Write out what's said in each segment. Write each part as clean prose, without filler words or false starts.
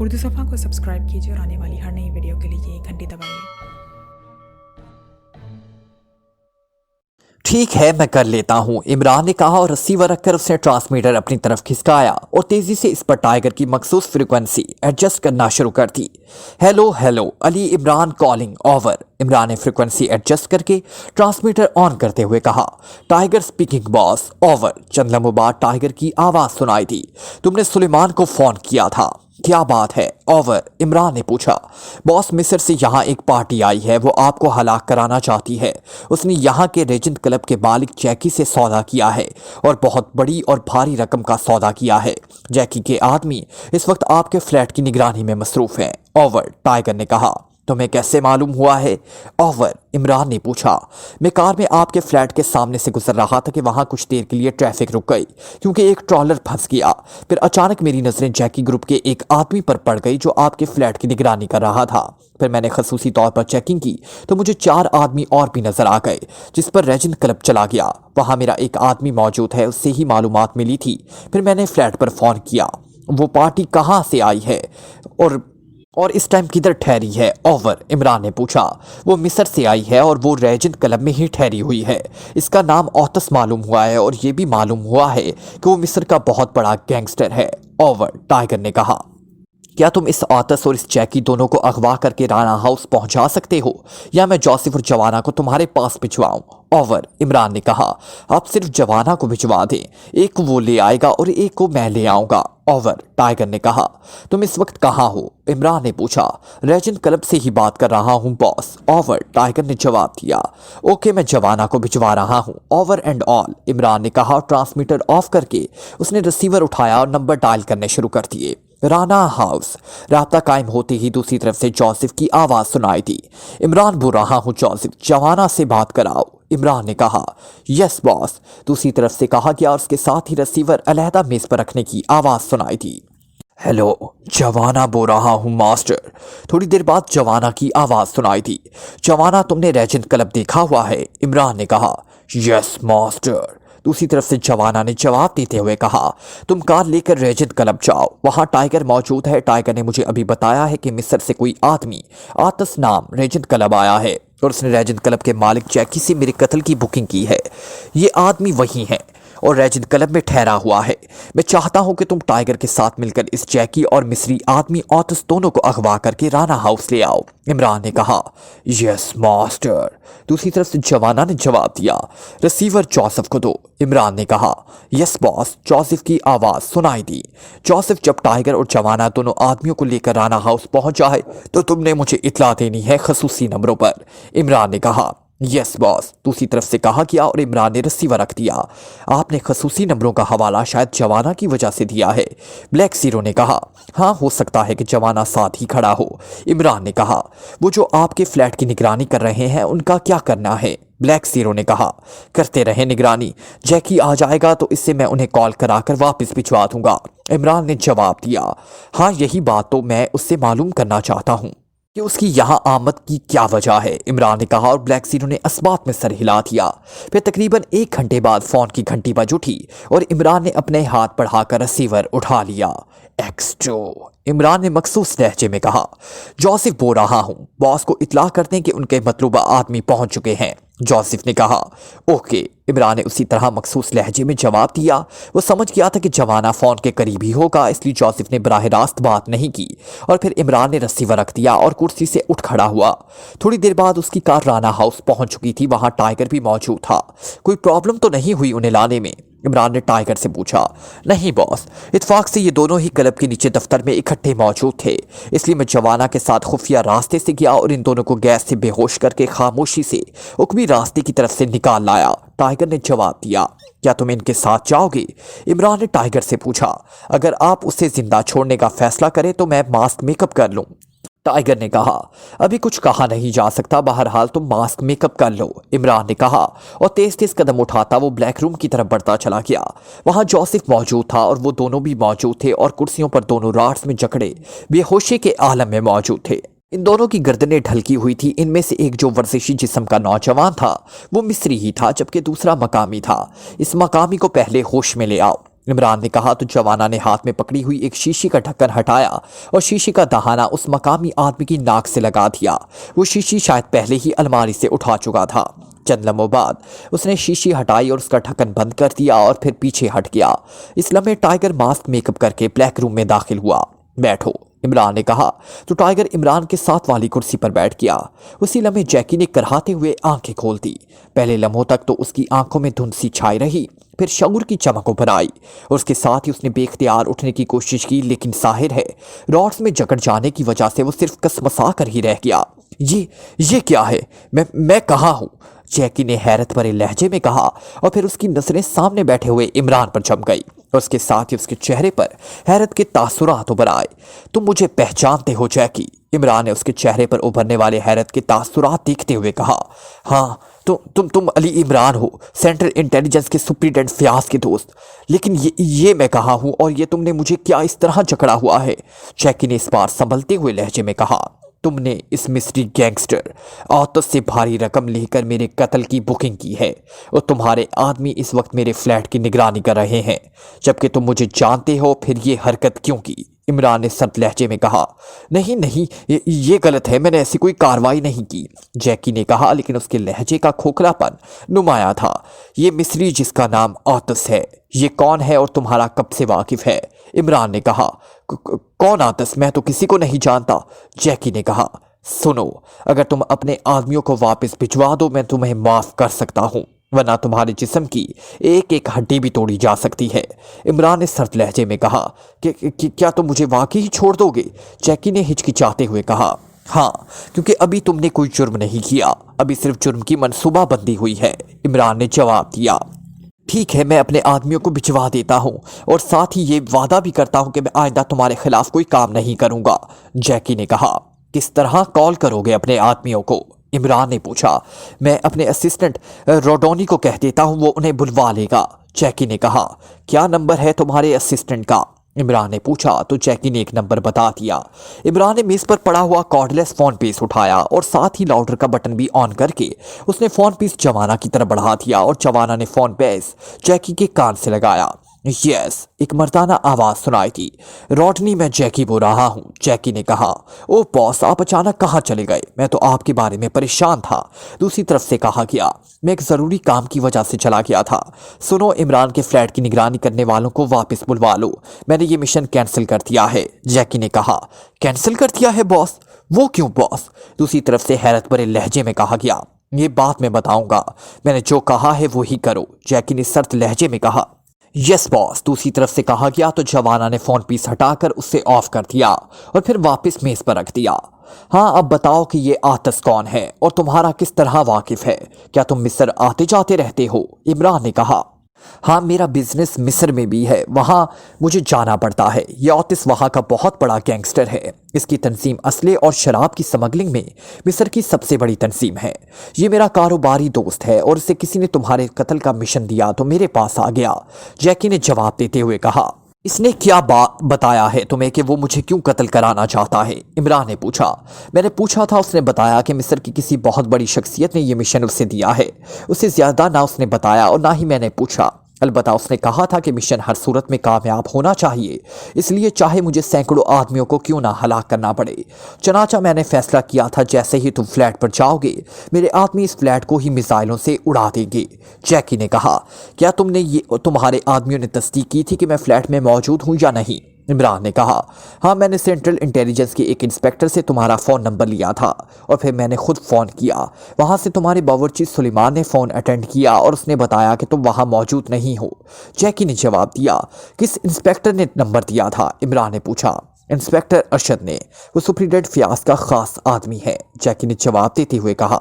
उर्दू सफ़ा को सब्सक्राइब कीजिए और आने वाली हर नई वीडियो के लिए घंटी दबाइए। ठीक है, मैं कर लेता हूँ, इमरान ने कहा और रिसीवर रखकर उसने ट्रांसमीटर अपनी तरफ खिसकाया और तेजी से इस पर टाइगर की मखसूस फ्रीक्वेंसी एडजस्ट करना शुरू कर दी। Hello hello Ali Imran calling over. Imran ने फ्रीक्वेंसी एडजस्ट करके ट्रांसमीटर ऑन करते हुए कहा। Tiger speaking boss over. चंद लम्हों बाद टाइगर की आवाज़ सुनाई दी। तुमने सुलेमान को फ़ोन किया था? क्या बात है? ओवर। इमरान ने पूछा। बॉस, मिस्र से यहाँ एक पार्टी आई है, वो आपको हलाक कराना चाहती है। उसने यहाँ के रेजेंट क्लब के मालिक जैकी से सौदा किया है और बहुत बड़ी और भारी रकम का सौदा किया है। जैकी के आदमी इस वक्त आपके फ्लैट की निगरानी में मसरूफ हैं। ओवर। टाइगर ने कहा। तुम्हें कैसे मालूम हुआ है? ओवर। इमरान ने पूछा। मैं कार में आपके फ्लैट के सामने से गुजर रहा था कि वहां कुछ देर के लिए ट्रैफिक रुक गई क्योंकि एक ट्रॉलर फंस गया। फिर अचानक मेरी नजरें जैकी ग्रुप के एक आदमी पर पड़ गई जो आपके फ्लैट की निगरानी कर रहा था। फिर मैंने खसूसी तौर पर चेकिंग की तो मुझे 4 आदमी और भी नजर आ गए, जिस पर रेजिन क्लब चला गया। वहां मेरा एक आदमी मौजूद है, उससे ही मालूमात मिली थी। फिर मैंने फ्लैट पर फोन किया। वो पार्टी कहाँ से आई है और इस टाइम किधर ठहरी है? ओवर। इमरान ने पूछा। वो मिस्र से आई है और वो रेजेंट क्लब में ही ठहरी हुई है। इसका नाम औतस मालूम हुआ है और ये भी मालूम हुआ है कि वो मिस्र का बहुत बड़ा गैंगस्टर है। ओवर। टाइगर ने कहा। क्या तुम इस औतस और इस जैकी दोनों को अगवा करके राना हाउस पहुंचा सकते हो या मैं जोसेफ और जवाना को तुम्हारे पास भिजवाऊं? ओवर। इमरान ने कहा। आप सिर्फ जवाना को भिजवा दें, एक वो ले आएगा और एक को मैं ले आऊंगा। ओवर। टाइगर ने कहा। तुम इस वक्त कहाँ हो? इमरान ने पूछा। रेजेंट क्लब से ही बात कर रहा हूँ बॉस। ओवर। टाइगर ने जवाब दिया। ओके, मैं जवाना को भिजवा रहा हूँ। Over and all. इमरान ने कहा। ट्रांसमीटर ऑफ करके उसने रिसीवर उठाया और नंबर डायल करने शुरू कर दिए। राना हाउस। राब्ता कायम होते ही दूसरी तरफ से जोसेफ की आवाज़ सुनाई दी। इमरान बोल रहा हूँ जोसेफ, जवाना से बात कराओ। इमरान ने कहा। Yes boss. दूसरी तरफ से कहा गया और उसके साथ ही रिसीवर अलहदा मेज पर रखने की आवाज़ सुनाई दी। हेलो, जवाना बोल रहा हूँ मास्टर। थोड़ी देर बाद जवाना की आवाज़ सुनाई दी। जवाना, तुमने रेजेंट क्लब देखा हुआ है? इमरान ने कहा। Yes master. दूसरी तरफ से जवाना ने जवाब देते हुए कहा। तुम कार लेकर रेजेंट क्लब जाओ, वहां टाइगर मौजूद है। टाइगर ने मुझे अभी बताया है कि मिस्र से कोई आदमी आतस नाम रेजेंट क्लब आया है और उसने रेजेंट क्लब के मालिक जैकी से मेरे कत्ल की बुकिंग की है। ये आदमी वही है और रेजेंट क्लब में ठहरा हुआ है। मैं चाहता हूं कि तुम टाइगर के साथ मिलकर इस जैकी और मिस्री आदमी औतस दोनों को अगवा करके राना हाउस ले आओ। इमरान ने कहा। Yes master. दूसरी तरफ से जवाना ने जवाब दिया। रिसीवर जोसेफ को दो। इमरान ने कहा। Yes boss. जोसेफ की आवाज़ सुनाई दी। जोसेफ, जब टाइगर और जवाना दोनों आदमियों को लेकर राना हाउस पहुंच जाए तो तुमने मुझे इतला देनी है खसूसी नंबरों पर। इमरान ने कहा। Yes boss. दूसरी तरफ से कहा गया और इमरान ने रिसीवर रख दिया। आपने खसूसी नंबरों का हवाला शायद जवाना की वजह से दिया है। ब्लैक जीरो ने कहा। हाँ, हो सकता है कि जवाना साथ ही खड़ा हो। इमरान ने कहा। वो जो आपके फ्लैट की निगरानी कर रहे हैं उनका क्या करना है? ब्लैक जीरो ने कहा। करते रहे निगरानी, जैकी आ जाएगा तो इससे मैं उन्हें कॉल कराकर वापस भिजवा दूंगा। इमरान ने जवाब दिया। हाँ, यही बात तो मैं उससे मालूम करना चाहता हूँ कि उसकी यहाँ आमद की क्या वजह है। इमरान ने कहा और ब्लैक जीरो ने असबात में सर हिला दिया। फिर तकरीबन 1 घंटे बाद फ़ोन की घंटी बज उठी और इमरान ने अपने हाथ बढ़ाकर रिसीवर उठा लिया। एक्स्ट्रो। इमरान ने मखसूस लहजे में कहा। जोसेफ बोल रहा हूँ, बॉस को इतला कर दें कि उनके मतलूबा आदमी पहुंच चुके हैं। जोसेफ ने कहा। ओके। इमरान ने उसी तरह मखसूस लहजे में जवाब दिया। वो समझ गया था कि जवाना फ़ोन के करीब ही होगा, इसलिए जोसेफ ने बराह रास्त बात नहीं की और फिर इमरान ने रिसीवर रख दिया और कुर्सी से उठ खड़ा हुआ। थोड़ी देर बाद उसकी कार राना हाउस पहुंच चुकी थी। वहां टाइगर भी मौजूद था। कोई प्रॉब्लम तो नहीं हुई उन्हें लाने में? इमरान ने टाइगर से पूछा। नहीं बॉस, इत्फाक से ये दोनों ही क्लब के नीचे दफ्तर में इकट्ठे मौजूद थे, इसलिए मैं जवाना के साथ खुफिया रास्ते से गया और इन दोनों को गैस से बेहोश करके खामोशी से हुक्मी रास्ते की तरफ से निकाल लाया। टाइगर ने जवाब दिया। क्या तुम इनके साथ जाओगे? इमरान ने टाइगर से पूछा। अगर आप उसे जिंदा छोड़ने का फैसला करें तो मैं मास्क मेकअप कर लूँ। टाइगर ने कहा। अभी कुछ कहा नहीं जा सकता, बहरहाल तुम मास्क मेकअप कर लो। इमरान ने कहा और तेज तेज कदम उठाता वो ब्लैक रूम की तरफ बढ़ता चला गया। वहां जोसेफ मौजूद था और वो दोनों भी मौजूद थे और कुर्सियों पर दोनों राड्स में जकड़े बेहोशी के आलम में मौजूद थे। इन दोनों की गर्दनें ढलकी हुई थी। इनमें से एक जो वर्जिशी जिस्म का नौजवान था वो मिस्री ही था, जबकि दूसरा मकामी था। इस मकामी को पहले होश में ले आओ। इमरान ने कहा तो जवाना ने हाथ में पकड़ी हुई एक शीशी का ढक्कन हटाया और शीशी का दहाना उस मकामी आदमी की नाक से लगा दिया। वो शीशी शायद पहले ही अलमारी से उठा चुका था। चंद लम्हों बाद उसने शीशी हटाई और उसका ढक्कन बंद कर दिया और फिर पीछे हट गया। इस लम्हे टाइगर मास्क मेकअप करके ब्लैक रूम में दाखिल हुआ। बैठो, इमरान ने कहा तो टाइगर इमरान के साथ वाली कुर्सी पर बैठ गया। उसी लम्हे जैकी ने कराहते हुए आंखें खोल दी। पहले लम्हों तक तो उसकी आंखों में धुंध सी छाई रही, फिर शऊर की चमक उभर आई और उसके साथ ही उसने बेख्तियार उठने की कोशिश की, लेकिन जाहिर है रॉड्स में जकड़ जाने की वजह से वो सिर्फ कसमसा कर ही रह गया। ये क्या है? मैं कहाँ हूँ? जैकी ने हैरत भरे लहजे में कहा और फिर उसकी नजरें सामने बैठे हुए इमरान पर जम गई और उसके साथ ही उसके चेहरे पर हैरत के तासुरात उभर आए। तुम मुझे पहचानते हो जैकी? इमरान ने उसके चेहरे पर उभरने वाले हैरत के तासुरात देखते हुए कहा। हाँ, तुम अली इमरान हो, सेंट्रल इंटेलिजेंस के सुप्रीडेंट फयाज के दोस्त। लेकिन ये मैं कहा हूँ और ये तुमने मुझे क्या इस तरह जकड़ा हुआ है? जैकी ने इस बार संभलते हुए लहजे में कहा। तुमने इस मिस्ट्री गैंगस्टर आतिश से भारी रकम लेकर मेरे कत्ल की बुकिंग की है और तुम्हारे आदमी इस वक्त मेरे फ्लैट की निगरानी कर रहे हैं, जबकि तुम मुझे जानते हो। फिर ये हरकत क्यों की? इमरान ने सख्त लहजे में कहा। नहीं, ये गलत है, मैंने ऐसी कोई कार्रवाई नहीं की, जैकी ने कहा, लेकिन उसके लहजे का खोखलापन नुमाया था। ये मिस्री जिसका नाम आतिश है, ये कौन है और तुम्हारा कब से वाकिफ है? इमरान ने कहा। कौन आतिश? मैं तो किसी को नहीं जानता, जैकी ने कहा। सुनो, अगर तुम अपने आदमियों को वापस भिजवा दो मैं तुम्हें माफ कर सकता हूँ, वरना तुम्हारे जिस्म की एक एक हड्डी भी तोड़ी जा सकती है। इमरान ने सर्द लहजे में कहा कि क्या तुम मुझे वाकई ही छोड़ दोगे? जैकी ने हिचकिचाते हुए कहा। हाँ, क्योंकि अभी तुमने कोई जुर्म नहीं किया, अभी सिर्फ जुर्म की मनसूबाबंदी हुई है, इमरान ने जवाब दिया। ठीक है, मैं अपने आदमियों को भिजवा देता हूँ और साथ ही ये वादा भी करता हूँ कि मैं आइंदा तुम्हारे खिलाफ कोई काम नहीं करूँगा, जैकी ने कहा। किस तरह कॉल करोगे अपने आदमियों को? इमरान ने पूछा। मैं अपने असिस्टेंट रोडोनी को कह देता हूँ, वो उन्हें बुलवा लेगा, जैकी ने कहा। क्या नंबर है तुम्हारे असिस्टेंट का? इमरान ने पूछा तो जैकी ने एक नंबर बता दिया। इमरान ने मेज पर पड़ा हुआ कॉर्डलेस फोन पीस उठाया और साथ ही लाउडर का बटन भी ऑन करके उसने फोन पीस जवाना की तरफ बढ़ा दिया और जवाना ने फोन पीस जैकी के कान से लगाया। यस, एक मर्दाना आवाज सुनाई थी। रोडनी, मैं जैकी बोल रहा हूँ, जैकी ने कहा। ओ बॉस, आप अचानक कहाँ चले गए? मैं तो आपके बारे में परेशान था, दूसरी तरफ से कहा गया। मैं एक ज़रूरी काम की वजह से चला गया था। सुनो, इमरान के फ्लैट की निगरानी करने वालों को वापस बुलवा लो, मैंने ये मिशन कैंसिल कर दिया है, जैकी ने कहा। कैंसिल कर दिया है बॉस? वो क्यों बॉस? दूसरी तरफ से हैरत भरे लहजे में कहा गया। ये बात मैं बताऊंगा, मैंने जो कहा है वो ही करो, जैकी ने सख्त लहजे में कहा। यस बॉस, दूसरी तरफ से कहा गया तो जवाना ने फोन पीस हटाकर उससे ऑफ कर दिया और फिर वापस मेज पर रख दिया। हाँ, अब बताओ कि ये आतिश कौन है और तुम्हारा किस तरह वाकिफ है? क्या तुम मिस्र आते जाते रहते हो? इमरान ने कहा। हाँ, मेरा बिजनेस मिस्र में भी है, वहाँ मुझे जाना पड़ता है। ये आतिश वहाँ का बहुत बड़ा गैंगस्टर है। इसकी तंजीम असले और शराब की स्मगलिंग में मिस्र की सबसे बड़ी तंजीम है। ये मेरा कारोबारी दोस्त है और इसे किसी ने तुम्हारे कत्ल का मिशन दिया तो मेरे पास आ गया, जैकी ने जवाब देते हुए कहा। इसने क्या बताया है तुम्हें कि वो मुझे क्यों कत्ल कराना चाहता है? इमरान ने पूछा। मैंने पूछा था, उसने बताया कि मिस्र की किसी बहुत बड़ी शख्सियत ने ये मिशन उसे दिया है। उससे ज़्यादा ना उसने बताया और ना ही मैंने पूछा। अलबत्ता उसने कहा था कि मिशन हर सूरत में कामयाब होना चाहिए, इसलिए चाहे मुझे सैकड़ों आदमियों को क्यों ना हलाक करना पड़े। चनाचा मैंने फैसला किया था, जैसे ही तुम फ्लैट पर जाओगे मेरे आदमी इस फ्लैट को ही मिसाइलों से उड़ा देंगे, जैकी ने कहा। क्या तुम्हारे आदमियों ने तस्दीक की थी कि मैं फ्लैट में मौजूद हूँ या नहीं? इमरान ने कहा। हाँ, मैंने सेंट्रल इंटेलिजेंस के एक इंस्पेक्टर से तुम्हारा फ़ोन नंबर लिया था और फिर मैंने खुद फ़ोन किया। वहाँ से तुम्हारे बावर्ची सुलेमान ने फ़ोन अटेंड किया और उसने बताया कि तुम वहाँ मौजूद नहीं हो, जैकी ने जवाब दिया। किस इंस्पेक्टर ने नंबर दिया था? इमरान ने पूछा। इंस्पेक्टर अरशद ने, वो सुप्रीडेंट फयाज का ख़ास आदमी है, जैकी ने जवाब देते हुए कहा।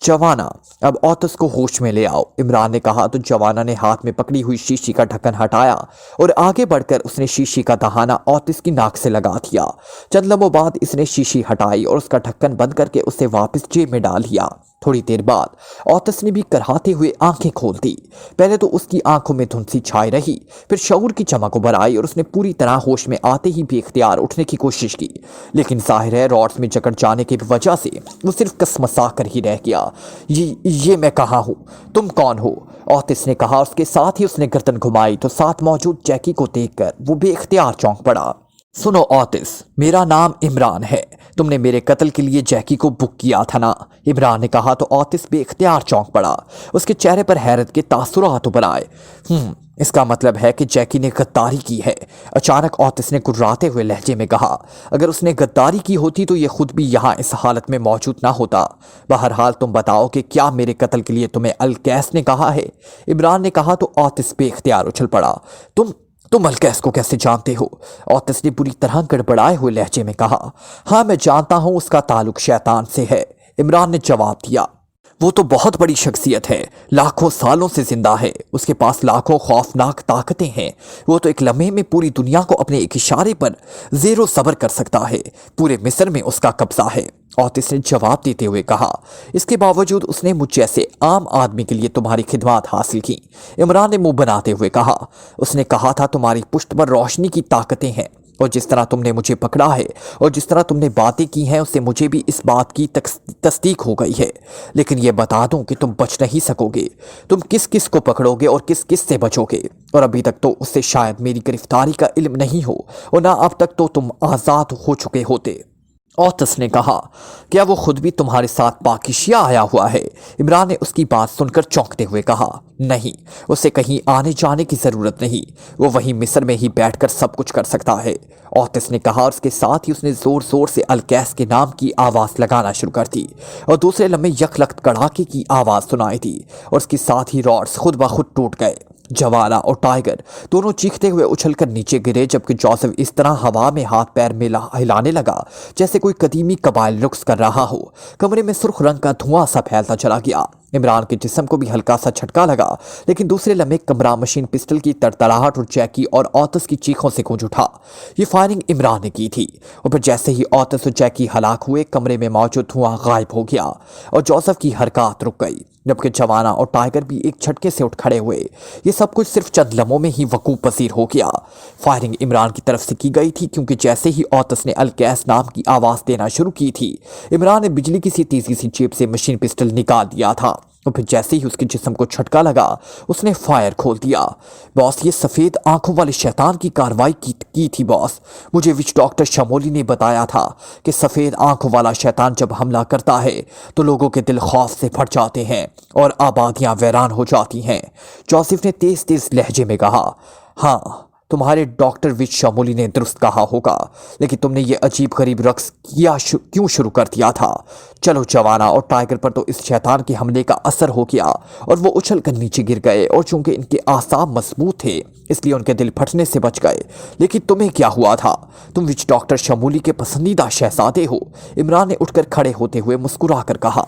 जवाना, अब आतिश को होश में ले आओ, इमरान ने कहा तो जवाना ने हाथ में पकड़ी हुई शीशी का ढक्कन हटाया और आगे बढ़कर उसने शीशी का दहाना आतिश की नाक से लगा दिया। चंद लम्हों बाद इसने शीशी हटाई और उसका ढक्कन बंद करके उसे वापस जेब में डाल लिया। थोड़ी देर बाद ऑतिस ने भी कराहते हुए आंखें खोल दी। पहले तो उसकी आंखों में धुंध सी छाई रही, फिर शऊर की चमक उभर आई और उसने पूरी तरह होश में आते ही बेख्तियार उठने की कोशिश की, लेकिन जाहिर है रॉड्स में जकड़ जाने की वजह से वो सिर्फ कसमसा कर ही रह गया। ये मैं कहाँ हूँ, तुम कौन हो? ऑतिस ने कहा। उसके साथ ही उसने गर्दन घुमाई तो साथ मौजूद जैकी को देखकर वो बेख्तियार चौंक पड़ा। सुनो ऑतिस, मेरा नाम इमरान है। तुमने मेरे कत्ल के लिए जैकी को बुक किया था ना? इमरान ने कहा तो ऑतिस बेख्तियार चौंक पड़ा। उसके चेहरे पर हैरत के तासुरात उभर आए। इसका मतलब है कि जैकी ने गद्दारी की है। अचानक ऑतिस ने कुर्राते हुए लहजे में कहा। अगर उसने गद्दारी की होती तो ये खुद भी यहाँ इस हालत में मौजूद ना होता। बहरहाल तुम बताओ कि क्या मेरे कत्ल के लिए तुम्हें अलकैस ने कहा है? इमरान ने कहा तो ऑतिस बेख्तियार उछल पड़ा। तुम अलकैस को कैसे जानते हो? ऑतिस ने बुरी तरह गड़बड़ाए हुए लहजे में कहा। हाँ, मैं जानता हूँ, उसका ताल्लुक शैतान से है, इमरान ने जवाब दिया। वो तो बहुत बड़ी शख्सियत है, लाखों सालों से जिंदा है, उसके पास लाखों खौफनाक ताकतें हैं। वो तो एक लम्हे में पूरी दुनिया को अपने एक इशारे पर ज़ेरो सबर कर सकता है। पूरे मिस्र में उसका कब्जा है, ऑतिस ने जवाब देते हुए कहा। इसके बावजूद उसने मुझ जैसे आम आदमी के लिए तुम्हारी खिदमत हासिल की, इमरान ने मुंह बनाते हुए कहा। उसने कहा था तुम्हारी पुश्त पर रोशनी की ताकतें हैं, और जिस तरह तुमने मुझे पकड़ा है और जिस तरह तुमने बातें की हैं उससे मुझे भी इस बात की तस्दीक हो गई है। लेकिन ये बता दूं कि तुम बच नहीं सकोगे। तुम किस किस को पकड़ोगे और किस किस से बचोगे, और अभी तक तो उससे शायद मेरी गिरफ्तारी का इल्म नहीं हो, और ना अब तक तो तुम आज़ाद हो चुके होते। ऑतिस ने कहा। क्या वो खुद भी तुम्हारे साथ पाकिशिया आया हुआ है? इमरान ने उसकी बात सुनकर चौंकते हुए कहा। नहीं, उसे कहीं आने जाने की जरूरत नहीं, वो वहीं मिस्र में ही बैठकर सब कुछ कर सकता है, ऑतिस ने कहा। और उसके साथ ही उसने जोर जोर से अलकैस के नाम की आवाज लगाना शुरू कर दी, और दूसरे लम्हे यकलख्त कड़ाके की आवाज सुनाई दी, और उसके साथ ही रॉड्स खुद ब खुद टूट गए। जवाना और टाइगर दोनों चीखते हुए उछलकर नीचे गिरे, जबकि जोसेफ इस तरह हवा में हाथ पैर में हिलाने लगा जैसे कोई कदीमी कबाइल रुक्स कर रहा हो। कमरे में सुर्ख रंग का धुआं सा फैलता चला गया। इमरान के जिस्म को भी हल्का सा झटका लगा, लेकिन दूसरे लम्हे कमरा मशीन पिस्टल की तड़तड़ाहट और जैकी और ऑतिस की चीखों से गूंज उठा। ये फायरिंग इमरान ने की थी, और फिर जैसे ही ऑतिस और जैकी हलाक हुए, कमरे में मौजूद धुआं गायब हो गया और जोसेफ की हरकत रुक गई, जबकि जवाना और टाइगर भी एक झटके से उठ खड़े हुए। ये सब कुछ सिर्फ चंद लम्हों में ही वकूफ पसीर हो गया। फायरिंग इमरान की तरफ से की गई थी, क्योंकि जैसे ही ऑतिस ने अलकैस नाम की आवाज़ देना शुरू की थी, इमरान ने बिजली की सी तेजी सी जेब से मशीन पिस्टल निकाल दिया था, और फिर जैसे ही उसके जिस्म को झटका लगा उसने फायर खोल दिया। बॉस, ये सफ़ेद आंखों वाले शैतान की कार्रवाई की थी बॉस। मुझे विच डॉक्टर शमोली ने बताया था कि सफ़ेद आंखों वाला शैतान जब हमला करता है तो लोगों के दिल खौफ से फट जाते हैं और आबादियां वैरान हो जाती हैं, जोसेफ ने तेज तेज लहजे में कहा। हाँ, तुम्हारे डॉक्टर विच शमोली ने दुरुस्त कहा होगा, लेकिन तुमने ये अजीब गरीब रक्स क्यों शुरू कर दिया था? चलो, जवाना और टाइगर पर तो इस शैतान के हमले का असर हो गया और वो उछल कर नीचे गिर गए, और चूंकि इनके आसाब मजबूत थे इसलिए उनके दिल फटने से बच गए। लेकिन तुम्हें क्या हुआ था? तुम विच डॉक्टर शमोली के पसंदीदा शहजादे हो, इमरान ने उठकर खड़े होते हुए मुस्कुरा कर कहा।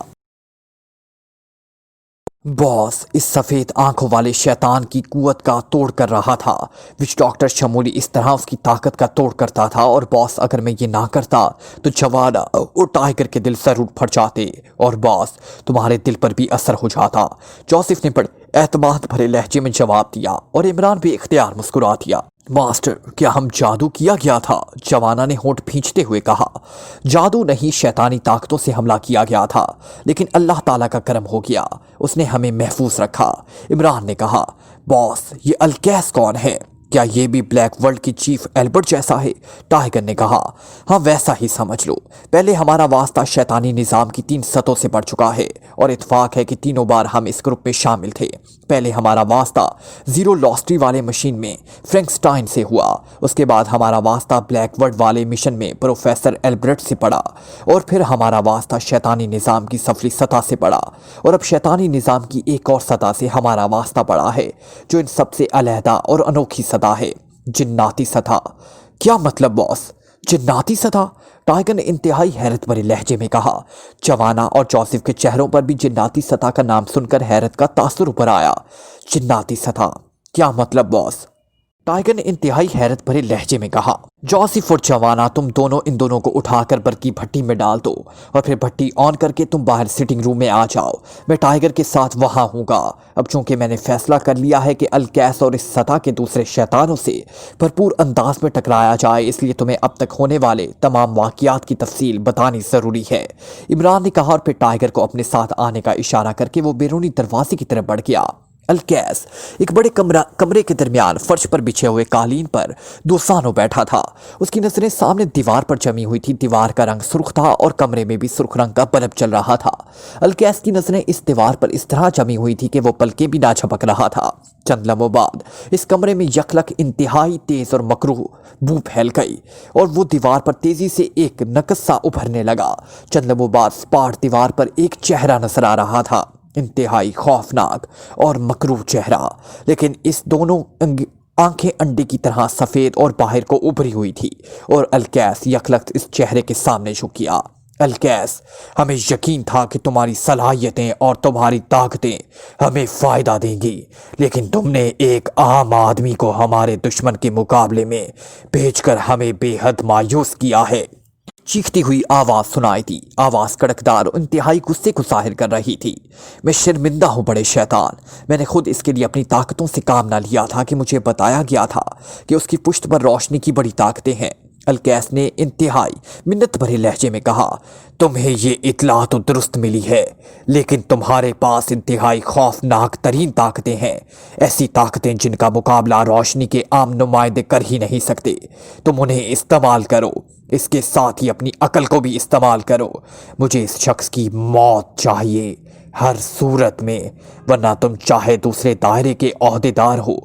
बॉस, इस सफ़ेद आंखों वाले शैतान की कुवत का तोड़ कर रहा था। विच डॉक्टर शमोली इस तरह उसकी ताकत का तोड़ करता था, और बॉस अगर मैं ये ना करता तो जवाना और टाइगर के दिल जरूर फट जाते, और बॉस तुम्हारे दिल पर भी असर हो जाता, जोसेफ ने बड़े एतमाद भरे लहजे में जवाब दिया, और इमरान भी इख्तियार मुस्कुरा दिया। मास्टर, क्या हम जादू किया गया था? जवाना ने होंठ भींचते हुए कहा। जादू नहीं, शैतानी ताकतों से हमला किया गया था, लेकिन अल्लाह ताला का करम हो गया, उसने हमें महफूज रखा, इमरान ने कहा। बॉस, ये अलकैस कौन है? क्या ये भी ब्लैक वर्ल्ड की चीफ एल्बर्ट जैसा है? टाइगर ने कहा। हाँ, वैसा ही समझ लो। पहले हमारा वास्ता शैतानी निज़ाम की 3 सतहों से बढ़ चुका है, और इत्फाक है कि तीनों बार हम इस ग्रुप में शामिल थे। पहले हमारा वास्ता जीरो लॉस्ट्री वाले मशीन में फ्रैंकस्टाइन से हुआ, उसके बाद हमारा वास्ता ब्लैक वर्ल्ड वाले मिशन में प्रोफेसर एल्बर्ट से पड़ा, और फिर हमारा वास्ता शैतानी निज़ाम की सफली सतह से पड़ा, और अब शैतानी निज़ाम की एक और सतह से हमारा वास्ता पड़ा है, जो इन सबसे अलहदा और अनोखी सतह है, जिन्नाती सतह। क्या मतलब बॉस, जिन्नाती सतह? टाइगर ने इंतहाई हैरत भरे लहजे में कहा। जवाना और जोसेफ के चेहरों पर भी जिन्नाती सतह का नाम सुनकर हैरत का तासुर ऊपर आया। जिन्नाती सतह, क्या मतलब बॉस? टाइगर ने इंतहाई हैरत भरे लहजे में कहा, जॉसिफ और जवाना, तुम दोनों इन दोनों को उठाकर बर्की भट्टी में डाल दो और फिर भट्टी ऑन करके तुम बाहर सिटिंग रूम में आ जाओ। मैं टाइगर के साथ वहां हूँगा। अब चूंकि मैंने फैसला कर लिया है कि अलकैस और इस सतह के दूसरे शैतानों से भरपूर अंदाज में टकराया जाए, इसलिए तुम्हें अब तक होने वाले तमाम वाक़यात की तफसील बतानी ज़रूरी है। इमरान ने कहा और फिर टाइगर को अपने साथ आने का इशारा करके वो बैरूनी दरवाजे की तरफ बढ़ गया। अलकैस एक बड़े कमरे के दरमियान फर्श पर बिछे हुए कालीन पर दोसानो बैठा था। उसकी नजरें सामने दीवार पर जमी हुई थी। दीवार का रंग सुर्ख था और कमरे में भी सुर्ख रंग का बल्ब चल रहा था। अलकैस की नजरें इस दीवार पर इस तरह जमी हुई थी कि वो पलकें भी ना झपक रहा था। चंद लम्हों बाद इस कमरे में यकलक इंतहाई तेज और मकरूह बू फैल गई और वो दीवार पर तेजी से एक नक्शा उभरने लगा। चंद लम्हों बाद स्पाट दीवार पर एक चेहरा नजर आ रहा था, इंतहाई खौफनाक और मकरूह चेहरा, लेकिन इस दोनों आंखें अंडे की तरह सफ़ेद और बाहर को उभरी हुई थी। और अलकैस यकलख्त इस चेहरे के सामने झुक गया। अलकैस, हमें यकीन था कि तुम्हारी सलाहियतें और तुम्हारी ताकतें हमें फ़ायदा देंगी, लेकिन तुमने एक आम आदमी को हमारे दुश्मन के मुकाबले में भेजकर हमें बेहद मायूस किया है। चीखती हुई आवाज सुनाई दी। आवाज कड़कदार और इंतहाई गुस्से को जाहिर कर रही थी। मैं शर्मिंदा हूँ बड़े शैतान। मैंने खुद इसके लिए अपनी ताकतों से काम ना लिया था कि मुझे बताया गया था कि उसकी पुश्त पर रोशनी की बड़ी ताकतें हैं। अलकैस ने इंतहाई मिन्नत भरे लहजे में कहा, तुम्हें ये इत्तला तो दुरुस्त मिली है, लेकिन तुम्हारे पास इंतहाई खौफनाक तरीन ताकतें हैं, ऐसी ताकतें जिनका मुकाबला रोशनी के आम नुमाइंदे कर ही नहीं सकते। तुम उन्हें इस्तेमाल करो, इसके साथ ही अपनी अकल को भी इस्तेमाल करो। मुझे इस शख्स की मौत चाहिए हर सूरत में, वरना तुम चाहे दूसरे दायरे के ओहदेदार हो,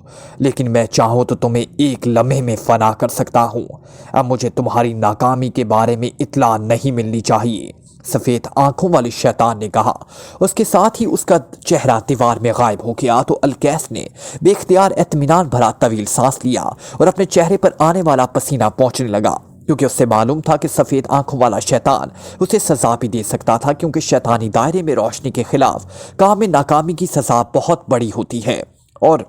लेकिन मैं चाहूँ तो तुम्हें एक लम्हे में फना कर सकता हूँ। अब मुझे तुम्हारी नाकामी के बारे में इत्तला नहीं मिलनी चाहिए, सफ़ेद आंखों वाले शैतान ने कहा। उसके साथ ही उसका चेहरा दीवार में गायब हो गया तो अलकैस ने बेख्तियार इत्मीनान भरा तवील सांस लिया और अपने चेहरे पर आने वाला पसीना पहुँचने लगा, क्योंकि उससे मालूम था कि सफ़ेद आंखों वाला शैतान उसे सज़ा भी दे सकता था, क्योंकि शैतानी दायरे में रोशनी के खिलाफ काम में नाकामी की सज़ा बहुत बड़ी होती है। और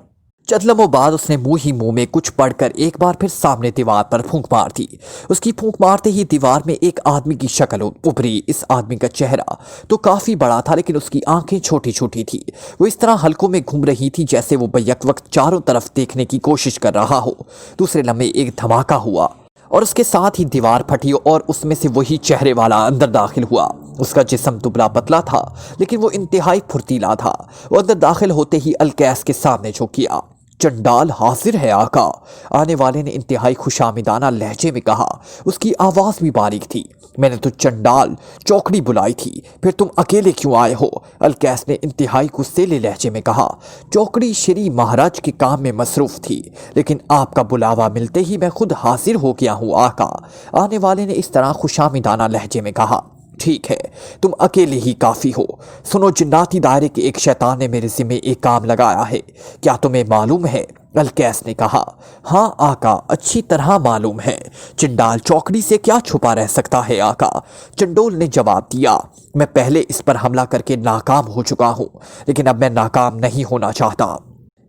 चंद लम्हों बाद उसने मुंह ही मुंह में कुछ पढ़कर एक बार फिर सामने दीवार पर फूंक मार दी। उसकी फूंक मारते ही दीवार में एक आदमी की शक्ल उभरी। इस आदमी का चेहरा तो काफ़ी बड़ा था, लेकिन उसकी आंखें छोटी छोटी थी। वो इस तरह हलकों में घूम रही थी जैसे वो बैक वक्त चारों तरफ देखने की कोशिश कर रहा हो। दूसरे लम्हे एक धमाका हुआ और उसके साथ ही दीवार फटी और उसमें से वही चेहरे वाला अंदर दाखिल हुआ। उसका जिस्म दुबला पतला था, लेकिन वो इंतहाई फुर्तीला था। वो अंदर दाखिल होते ही अलकैस के सामने झुक गया। चंडाल हाजिर है आका, आने वाले ने इंतहाई खुशामिदाना लहजे में कहा। उसकी आवाज़ भी बारीक थी। मैंने तो चंडाल चौकड़ी बुलाई थी, फिर तुम अकेले क्यों आए हो? अलकैस ने इंतहाई गुस्सेले लहजे में कहा। चौकड़ी श्री महाराज के काम में मसरूफ़ थी, लेकिन आपका बुलावा मिलते ही मैं खुद हाजिर हो गया हूँ आका, आने वाले ने इस तरह खुशामिदाना लहजे में कहा। ठीक है, तुम अकेले ही काफ़ी हो। सुनो, जिन्नाती दायरे के एक शैतान ने मेरे ज़िम्मे एक काम लगाया है, क्या तुम्हें मालूम है? अलकैस ने कहा। हाँ आका, अच्छी तरह मालूम है। चंडाल चौकड़ी से क्या छुपा रह सकता है आका? चंडोल ने जवाब दिया। मैं पहले इस पर हमला करके नाकाम हो चुका हूँ, लेकिन अब मैं नाकाम नहीं होना चाहता।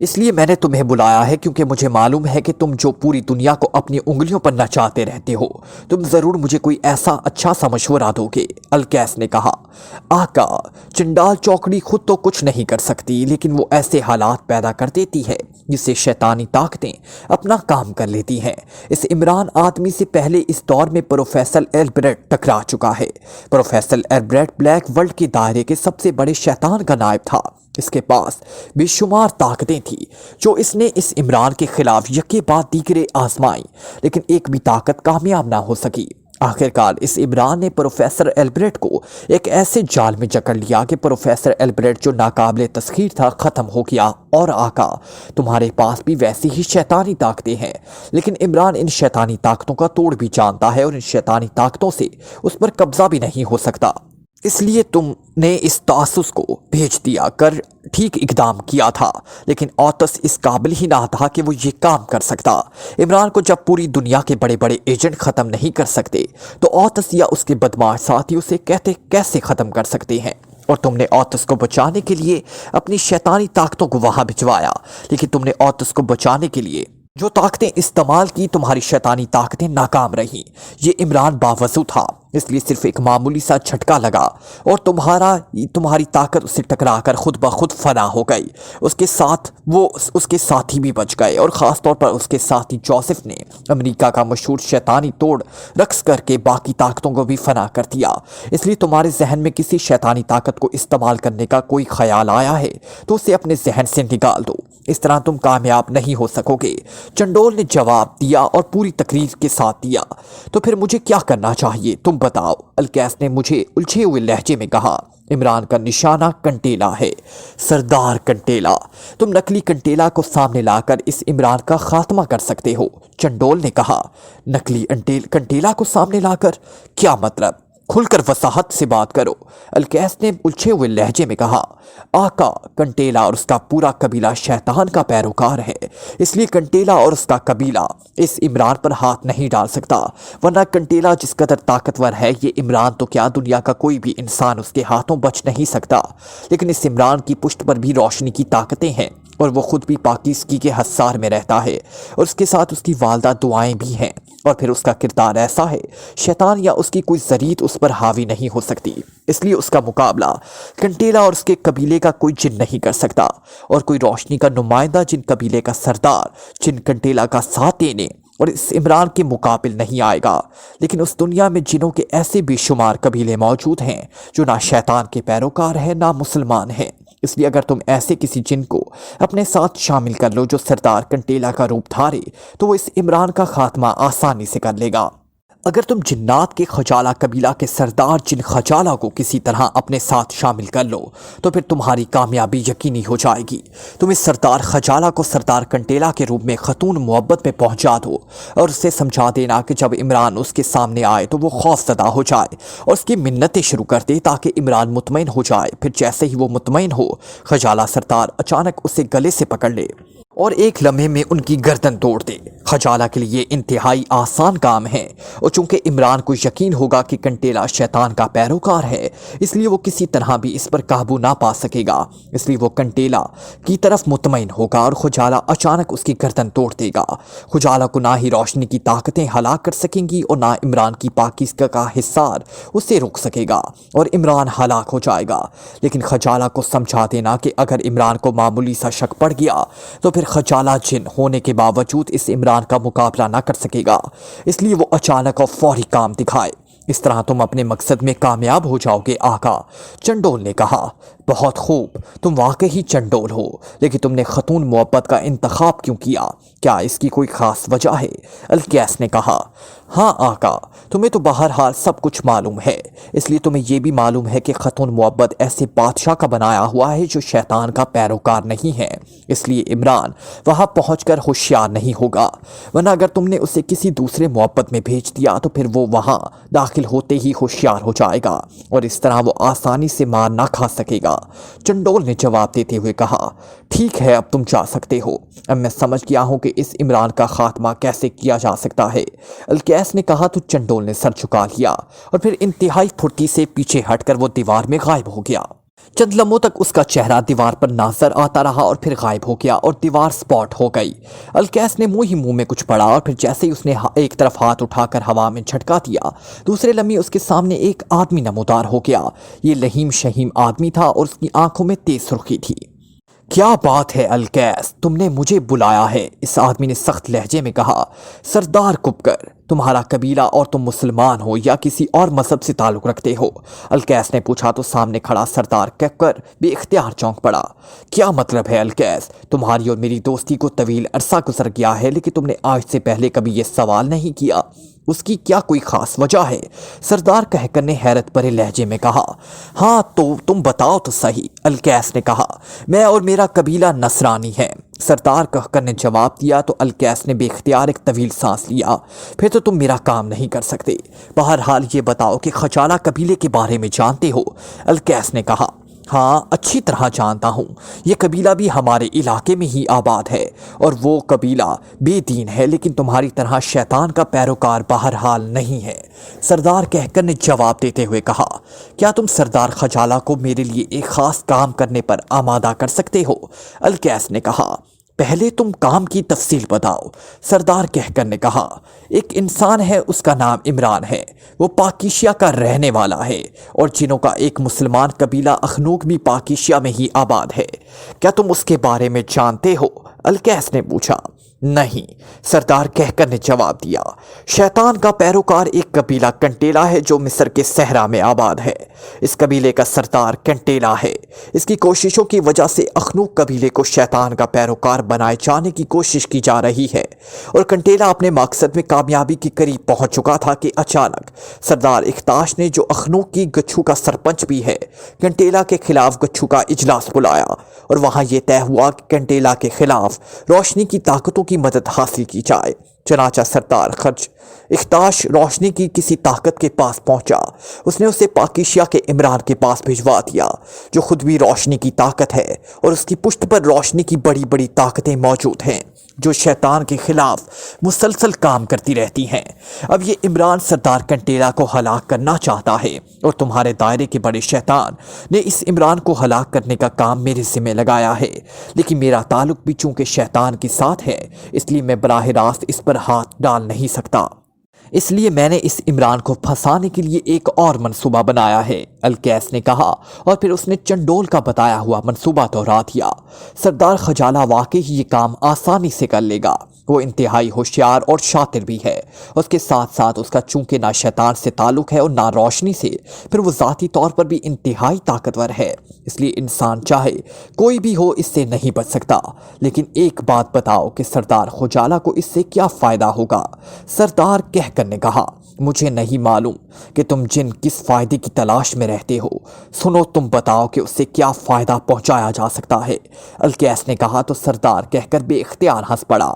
इसलिए मैंने तुम्हें बुलाया है, क्योंकि मुझे मालूम है कि तुम जो पूरी दुनिया को अपनी उंगलियों पर नचाते रहते हो, तुम ज़रूर मुझे कोई ऐसा अच्छा सा मशवरा दोगे। अलकैस ने कहा। आका, चंडाल चौकड़ी खुद तो कुछ नहीं कर सकती, लेकिन वो ऐसे हालात पैदा कर देती है जिससे शैतानी ताकतें अपना काम कर लेती हैं। इस इमरान आदमी से पहले इस दौर में प्रोफेसर एल्ब्रेट टकरा चुका है। प्रोफेसर एल्ब्रेट ब्लैक वर्ल्ड के दायरे के सबसे बड़े शैतान का नायब था। इसके पास बेशुमार ताकतें थी जो इसने इस इमरान के खिलाफ यके बाद दीगरे आजमाई, लेकिन एक भी ताकत कामयाब ना हो सकी। आखिरकार इस इमरान ने प्रोफेसर एल्ब्रेट को एक ऐसे जाल में जकड़ लिया कि प्रोफेसर एल्ब्रेट जो नाकाबिले तस्खीर था ख़त्म हो गया। और आका, तुम्हारे पास भी वैसी ही शैतानी ताकतें हैं, लेकिन इमरान इन शैतानी ताकतों का तोड़ भी जानता है और इन शैतानी ताकतों से उस पर कब्जा भी नहीं हो सकता। इसलिए तुमने इस तासुस को भेज दिया कर ठीक इकदाम किया था, लेकिन औतस इस काबिल ही ना था कि वो ये काम कर सकता। इमरान को जब पूरी दुनिया के बड़े बड़े एजेंट ख़त्म नहीं कर सकते, तो औतस या उसके बदमाश साथी उसे कैसे ख़त्म कर सकते हैं? और तुमने औतस को बचाने के लिए अपनी शैतानी ताकतों को वहाँ भिजवाया, लेकिन तुमने औतस को बचाने के लिए جو طاقتیں استعمال کی تمہاری شیطانی طاقتیں ناکام رہیں۔ یہ عمران باوضو تھا، اس لیے صرف ایک معمولی سا جھٹکا لگا اور تمہاری طاقت اسے ٹکرا کر خود بخود فنا ہو گئی۔ اس کے ساتھی بھی بچ گئے اور خاص طور پر اس کے ساتھی جوزف نے امریکہ کا مشہور شیطانی توڑ رقص کر کے باقی طاقتوں کو بھی فنا کر دیا۔ اس لیے تمہارے ذہن میں کسی شیطانی طاقت کو استعمال کرنے کا کوئی خیال آیا ہے تو اسے اپنے ذہن سے نکال دو، اس طرح تم کامیاب نہیں ہو سکو گے۔ چنڈول نے جواب دیا اور پوری تقریر کے ساتھ دیا۔ تو پھر مجھے کیا کرنا چاہیے تم بتاؤ، الکیس نے مجھے الجھے ہوئے لہجے میں کہا۔ عمران کا نشانہ کنٹیلا ہے، سردار کنٹیلا۔ تم نقلی کنٹیلا کو سامنے لا کر اس عمران کا خاتمہ کر سکتے ہو، چنڈول نے کہا۔ نقلی کنٹیلا کو سامنے لا کر؟ کیا مطلب؟ کھل کر وضاحت سے بات کرو، الکیس نے الجھے ہوئے لہجے میں کہا۔ آقا، کنٹیلا اور اس کا پورا قبیلہ شیطان کا پیروکار ہے، اس لیے کنٹیلا اور اس کا قبیلہ اس عمران پر ہاتھ نہیں ڈال سکتا، ورنہ کنٹیلا جس قدر طاقتور ہے یہ عمران تو کیا دنیا کا کوئی بھی انسان اس کے ہاتھوں بچ نہیں سکتا۔ لیکن اس عمران کی پشت پر بھی روشنی کی طاقتیں ہیں اور وہ خود بھی پاکیزگی کے حصار میں رہتا ہے، اور اس کے ساتھ اس کی والدہ دعائیں بھی ہیں، اور پھر اس کا کردار ایسا ہے شیطان یا اس کی کوئی ذریت اس پر حاوی نہیں ہو سکتی، اس لیے اس کا مقابلہ کنٹیلا اور اس کے قبیلے کا کوئی جن نہیں کر سکتا، اور کوئی روشنی کا نمائندہ جن قبیلے کا سردار جن کنٹیلا کا ساتھ دینے اور اس عمران کے مقابل نہیں آئے گا۔ لیکن اس دنیا میں جنوں کے ایسے بے شمار قبیلے موجود ہیں جو نہ شیطان کے پیروکار ہیں نہ مسلمان ہیں، اس لیے اگر تم ایسے کسی جن کو اپنے ساتھ شامل کر لو جو سردار کنٹیلا کا روپ دھارے تو وہ اس عمران کا خاتمہ آسانی سے کر لے گا۔ اگر تم جنات کے خجالہ قبیلہ کے سردار جن خجالہ کو کسی طرح اپنے ساتھ شامل کر لو تو پھر تمہاری کامیابی یقینی ہو جائے گی۔ تم اس سردار خجالہ کو سردار کنٹیلا کے روپ میں خاتون محبت میں پہنچا دو اور اسے سمجھا دینا کہ جب عمران اس کے سامنے آئے تو وہ خوف زدہ ہو جائے اور اس کی منتیں شروع کر دے تاکہ عمران مطمئن ہو جائے۔ پھر جیسے ہی وہ مطمئن ہو خجالہ سردار اچانک اسے گلے سے پکڑ لے اور ایک لمحے میں ان کی گردن توڑ دے۔ خجالہ کے لیے انتہائی آسان کام ہے، اور چونکہ عمران کو یقین ہوگا کہ کنٹیلا شیطان کا پیروکار ہے اس لیے وہ کسی طرح بھی اس پر قابو نہ پا سکے گا، اس لیے وہ کنٹیلا کی طرف مطمئن ہوگا اور خجالہ اچانک اس کی گردن توڑ دے گا۔ خجالہ کو نہ ہی روشنی کی طاقتیں ہلاک کر سکیں گی اور نہ عمران کی پاکیزگی کا حصار اسے روک سکے گا اور عمران ہلاک ہو جائے گا۔ لیکن خجالہ کو سمجھا دینا کہ اگر عمران کو معمولی سا شک پڑ گیا تو پھر خجالہ جن ہونے کے باوجود اس عمران کا مقابلہ نہ کر سکے گا، اس لیے وہ اچانک اور فوری کام دکھائے۔ اس طرح تم اپنے مقصد میں کامیاب ہو جاؤ گے آقا، چنڈول نے کہا۔ بہت خوب، تم واقعی چنڈول ہو، لیکن تم نے خاتون محبت کا انتخاب کیوں کیا؟ کیا اس کی کوئی خاص وجہ ہے؟ الکیس نے کہا۔ ہاں آقا، تمہیں تو بہرحال سب کچھ معلوم ہے، اس لیے تمہیں یہ بھی معلوم ہے کہ خاتون محبت ایسے بادشاہ کا بنایا ہوا ہے جو شیطان کا پیروکار نہیں ہے، اس لیے عمران وہاں پہنچ کر ہوشیار نہیں ہوگا، ورنہ اگر تم نے اسے کسی دوسرے محبت میں بھیج دیا تو پھر وہ وہاں داخل ہوتے ہی ہوشیار ہو جائے گا اور اس طرح وہ آسانی سے مار نہ کھا سکے گا۔ چنڈول نے جواب دیتے ہوئے کہا۔ ٹھیک ہے، اب تم جا سکتے ہو، اب میں سمجھ گیا ہوں کہ اس عمران کا خاتمہ کیسے کیا جا سکتا ہے، الکیس نے کہا تو چنڈول نے سر جھکا لیا اور پھر انتہائی پھرتی سے پیچھے ہٹ کر وہ دیوار میں غائب ہو گیا۔ چند لمحوں تک اس کا چہرہ دیوار پر نظر آتا رہا اور پھر غائب ہو گیا اور دیوار سپاٹ ہو گئی۔ الکیس نے منہ ہی منہ میں کچھ پڑا اور پھر جیسے ہی اس نے ایک طرف ہاتھ اٹھا کر ہوا میں جھٹکا دیا، دوسرے لمحے اس کے سامنے ایک آدمی نمودار ہو گیا۔ یہ لہیم شہیم آدمی تھا اور اس کی آنکھوں میں تیز سرخی تھی۔ کیا بات ہے الکیس، تم نے مجھے بلایا ہے، اس آدمی نے سخت لہجے میں کہا۔ سردار کپکر، تمہارا قبیلہ اور تم مسلمان ہو یا کسی اور مذہب سے تعلق رکھتے ہو؟ الکیس نے پوچھا تو سامنے کھڑا سردار کپکر بے اختیار چونک پڑا۔ کیا مطلب ہے الکیس؟ تمہاری اور میری دوستی کو طویل عرصہ گزر گیا ہے لیکن تم نے آج سے پہلے کبھی یہ سوال نہیں کیا، اس کی کیا کوئی خاص وجہ ہے؟ سردار کہکر نے حیرت بھرے لہجے میں کہا۔ ہاں تو تم بتاؤ تو صحیح، الکیس نے کہا۔ میں اور میرا قبیلہ نصرانی ہے، سردار کہکر نے جواب دیا تو الکیس نے بے اختیار ایک طویل سانس لیا۔ پھر تو تم میرا کام نہیں کر سکتے، بہرحال یہ بتاؤ کہ خجالہ قبیلے کے بارے میں جانتے ہو؟ الکیس نے کہا۔ ہاں، اچھی طرح جانتا ہوں، یہ قبیلہ بھی ہمارے علاقے میں ہی آباد ہے اور وہ قبیلہ بے دین ہے لیکن تمہاری طرح شیطان کا پیروکار بہرحال نہیں ہے، سردار کہکر نے جواب دیتے ہوئے کہا۔ کیا تم سردار خجالہ کو میرے لیے ایک خاص کام کرنے پر آمادہ کر سکتے ہو؟ الکیس نے کہا۔ پہلے تم کام کی تفصیل بتاؤ، سردار کہکر نے کہا۔ ایک انسان ہے، اس کا نام عمران ہے، وہ پاکیشیا کا رہنے والا ہے اور جنوں کا ایک مسلمان قبیلہ اخنوق بھی پاکیشیا میں ہی آباد ہے۔ کیا تم اس کے بارے میں جانتے ہو؟ الکیس نے پوچھا۔ نہیں، سردار کہکر نے جواب دیا۔ شیطان کا پیروکار ایک قبیلہ کنٹیلا ہے جو مصر کے صحرا میں آباد ہے۔ اس قبیلے کا سردار کنٹیلا ہے۔ اس کی کوششوں کی وجہ سے اخنوق قبیلے کو شیطان کا پیروکار بنائے جانے کی کوشش کی جا رہی ہے، اور کنٹیلا اپنے مقصد میں کامیابی کے قریب پہنچ چکا تھا کہ اچانک سردار اختاش نے، جو اخنوق کی گچھو کا سرپنچ بھی ہے، کنٹیلا کے خلاف گچھو کا اجلاس بلایا، اور وہاں یہ طے ہوا کہ کنٹیلا کے خلاف روشنی کی طاقتوں کی مدد حاصل کی جائے۔ چنانچہ سردار خرج اختاش روشنی کی کسی طاقت کے پاس پہنچا۔ اس نے اسے پاکیشیا کے عمران کے پاس بھجوا دیا، جو خود بھی روشنی کی طاقت ہے، اور اس کی پشت پر روشنی کی بڑی بڑی طاقتیں موجود ہیں جو شیطان کے خلاف مسلسل کام کرتی رہتی ہیں۔ اب یہ عمران سردار کنٹیلا کو ہلاک کرنا چاہتا ہے، اور تمہارے دائرے کے بڑے شیطان نے اس عمران کو ہلاک کرنے کا کام میرے ذمہ لگایا ہے، لیکن میرا تعلق بھی چونکہ شیطان کے ساتھ ہے، اس لیے میں براہ راست اس پر ہاتھ ڈال نہیں سکتا۔ اس لیے میں نے اس عمران کو پھنسانے کے لیے ایک اور منصوبہ بنایا ہے، الکیس نے کہا، اور پھر اس نے چنڈول کا بتایا ہوا منصوبہ دہرا دیا۔ سردار خجالہ واقعی یہ کام آسانی سے کر لے گا۔ وہ انتہائی ہوشیار اور شاطر بھی ہے۔ اس کے ساتھ ساتھ اس کا چونکہ نہ شیطان سے تعلق ہے اور نہ روشنی سے، پھر وہ ذاتی طور پر بھی انتہائی طاقتور ہے، اس لیے انسان چاہے کوئی بھی ہو اس سے نہیں بچ سکتا۔ لیکن ایک بات بتاؤ کہ سردار خجالہ کو اس سے کیا فائدہ ہوگا؟ سردار کہکر نے کہا۔ مجھے نہیں معلوم کہ تم جن کس فائدے کی تلاش میں رہتے ہو، سنو تم بتاؤ کہ اس سے کیا فائدہ پہنچایا جا سکتا ہے، الکیس نے کہا تو سردار کہکر بے اختیار ہنس پڑا۔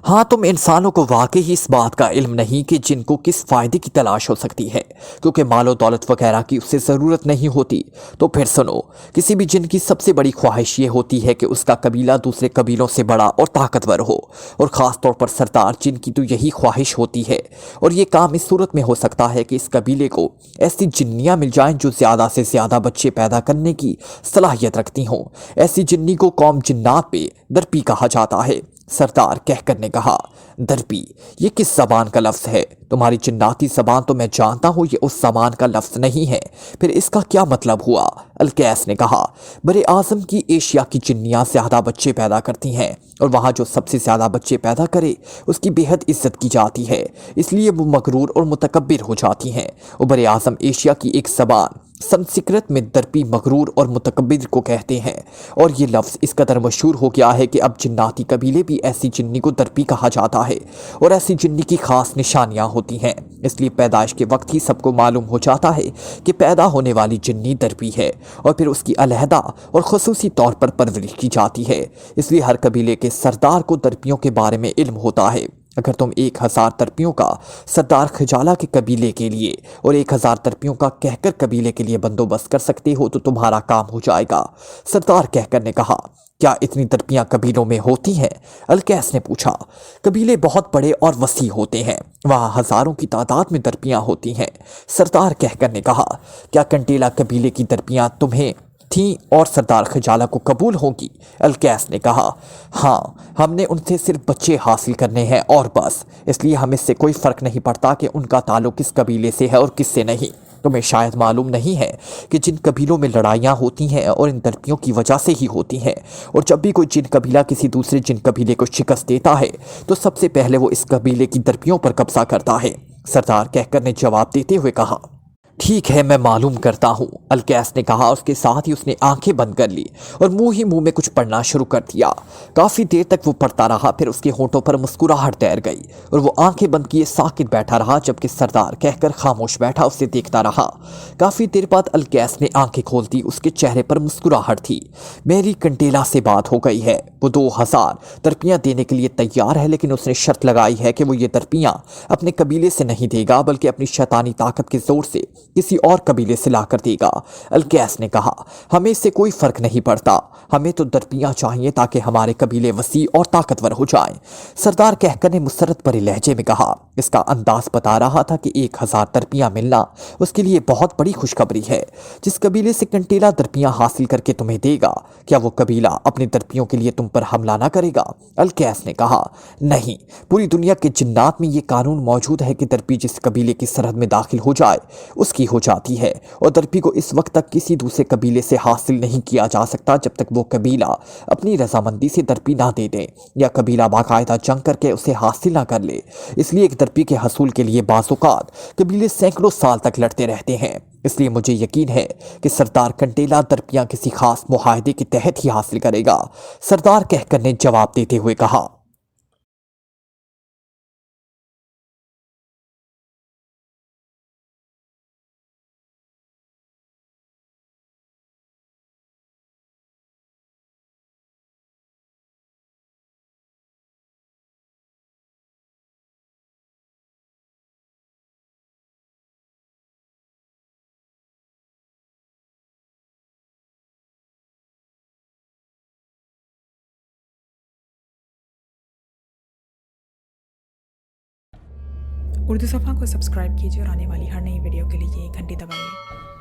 ہاں، تم انسانوں کو واقعی اس بات کا علم نہیں کہ جن کو کس فائدے کی تلاش ہو سکتی ہے، کیونکہ مال و دولت وغیرہ کی اسے ضرورت نہیں ہوتی۔ تو پھر سنو، کسی بھی جن کی سب سے بڑی خواہش یہ ہوتی ہے کہ اس کا قبیلہ دوسرے قبیلوں سے بڑا اور طاقتور ہو، اور خاص طور پر سردار جن کی تو یہی خواہش ہوتی ہے، اور یہ کام اس صورت میں ہو سکتا ہے کہ اس قبیلے کو ایسی جنیاں مل جائیں جو زیادہ سے زیادہ بچے پیدا کرنے کی صلاحیت رکھتی ہوں۔ ایسی جنی کو قوم جنات پہ درپی کہا جاتا ہے۔ سردار کہکر نے کہا۔ درپی، یہ کس زبان کا لفظ ہے؟ تمہاری جناتی زبان تو میں جانتا ہوں یہ اس زبان کا لفظ نہیں ہے، پھر اس کا کیا مطلب ہوا؟ الکیس نے کہا۔ بر اعظم کی ایشیا کی جنیاں زیادہ بچے پیدا کرتی ہیں، اور وہاں جو سب سے زیادہ بچے پیدا کرے اس کی بے حد عزت کی جاتی ہے، اس لیے وہ مغرور اور متکبر ہو جاتی ہیں۔ اور بر اعظم ایشیا کی ایک زبان سنسکرت میں درپی مغرور اور متکبر کو کہتے ہیں، اور یہ لفظ اس قدر مشہور ہو گیا ہے کہ اب جناتی قبیلے بھی ایسی جنی کو درپی کہا جاتا ہے، اور ایسی جنی کی خاص نشانیاں ہوتی ہیں، اس لیے پیدائش کے وقت ہی سب کو معلوم ہو جاتا ہے کہ پیدا ہونے والی جنی درپی ہے، اور پھر اس کی علیحدہ اور خصوصی طور پر پرورش کی جاتی ہے۔ اس لیے ہر قبیلے کے سردار کو درپیوں کے بارے میں علم ہوتا ہے۔ اگر تم 1000 درپیوں کا سردار خجالہ کے قبیلے کے لیے اور 1000 درپیوں کا کہکر قبیلے کے لیے بندوبست کر سکتے ہو تو تمہارا کام ہو جائے گا، سردار کہکر نے کہا۔ کیا اتنی درپیاں قبیلوں میں ہوتی ہیں؟ الکیس نے پوچھا۔ قبیلے بہت بڑے اور وسیع ہوتے ہیں، وہاں ہزاروں کی تعداد میں درپیاں ہوتی ہیں، سردار کہکر نے کہا۔ کیا کنٹیلا قبیلے کی درپیاں تمہیں تھیں اور سردار خجالہ کو قبول ہوں گی؟ الکیس نے کہا۔ ہاں، ہم نے ان سے صرف بچے حاصل کرنے ہیں اور بس، اس لیے ہم اس سے کوئی فرق نہیں پڑتا کہ ان کا تعلق کس قبیلے سے ہے اور کس سے نہیں۔ تمہیں شاید معلوم نہیں ہے کہ جن قبیلوں میں لڑائیاں ہوتی ہیں اور ان درپیوں کی وجہ سے ہی ہوتی ہیں، اور جب بھی کوئی جن قبیلہ کسی دوسرے جن قبیلے کو شکست دیتا ہے تو سب سے پہلے وہ اس قبیلے کی درپیوں پر قبضہ کرتا ہے، سردار کہکر نے جواب دیتے ہوئے کہا۔ ٹھیک ہے، میں معلوم کرتا ہوں، الکیس نے کہا۔ اس کے ساتھ ہی اس نے آنکھیں بند کر لی اور منہ میں کچھ پڑھنا شروع کر دیا۔ کافی دیر تک وہ پڑھتا رہا، پھر اس کے ہونٹوں پر مسکراہٹ تیر گئی اور وہ آنکھیں بند کیے ساکت بیٹھا رہا، جبکہ سردار کہکر خاموش بیٹھا اسے دیکھتا رہا۔ کافی دیر بعد الکیس نے آنکھیں کھول دی، اس کے چہرے پر مسکراہٹ تھی۔ میری کنٹیلا سے بات ہو گئی ہے، وہ 2000 درپیاں دینے کے لیے تیار ہے، لیکن اس نے شرط لگائی ہے کہ وہ یہ درپیاں اپنے قبیلے سے نہیں دے گا بلکہ اپنی شیطانی طاقت کے زور سے کسی اور قبیلے سے لا کر دے گا۔ الکیس نے کہا۔ ہمیں اس سے کوئی فرق نہیں پڑتا، ہمیں تو درپیاں چاہیے تاکہ ہمارے قبیلے وسیع اور طاقتور ہو جائیں، سردار کہکر نے مسرت بھرے لہجے میں کہا۔ اس کا انداز بتا رہا تھا کہ 1000 درپیاں ملنا اس کے لیے بہت بڑی خوشخبری ہے۔ جس قبیلے سے کنٹیلا درپیاں حاصل کر کے تمہیں دے گا، کیا وہ قبیلہ اپنے درپیوں کے لیے تم पर हमला न करेगा। अलकैस ने कहा, नहीं, पूरी दुनिया के जिन्नात में ये कानून मौजूद है कि दरपी जिस कबीले की सरहद में दाखिल हो जाए उसकी हो जाती है, और दरपी को इस वक्त तक किसी दूसरे कबीले से हासिल नहीं किया जा सकता जब तक वो कबीला अपनी रजामंदी से दरपी ना दे दे या कबीला बाकायदा जंग करके उसे हासिल ना कर ले। इसलिए एक दरपी के हसूल के लिए बाज़-औक़ात कबीले सैकड़ों साल तक लड़ते रहते हैं। इसलिए मुझे यकीन है कि सरदार कंटेला दरपियां किसी खास मुआहदे के तहत ही हासिल करेगा, सरदार कहकर ने जवाब देते हुए कहा। उर्दू सफ़ा को सब्सक्राइब कीजिए और आने वाली हर नई वीडियो के लिए घंटी दबाइए।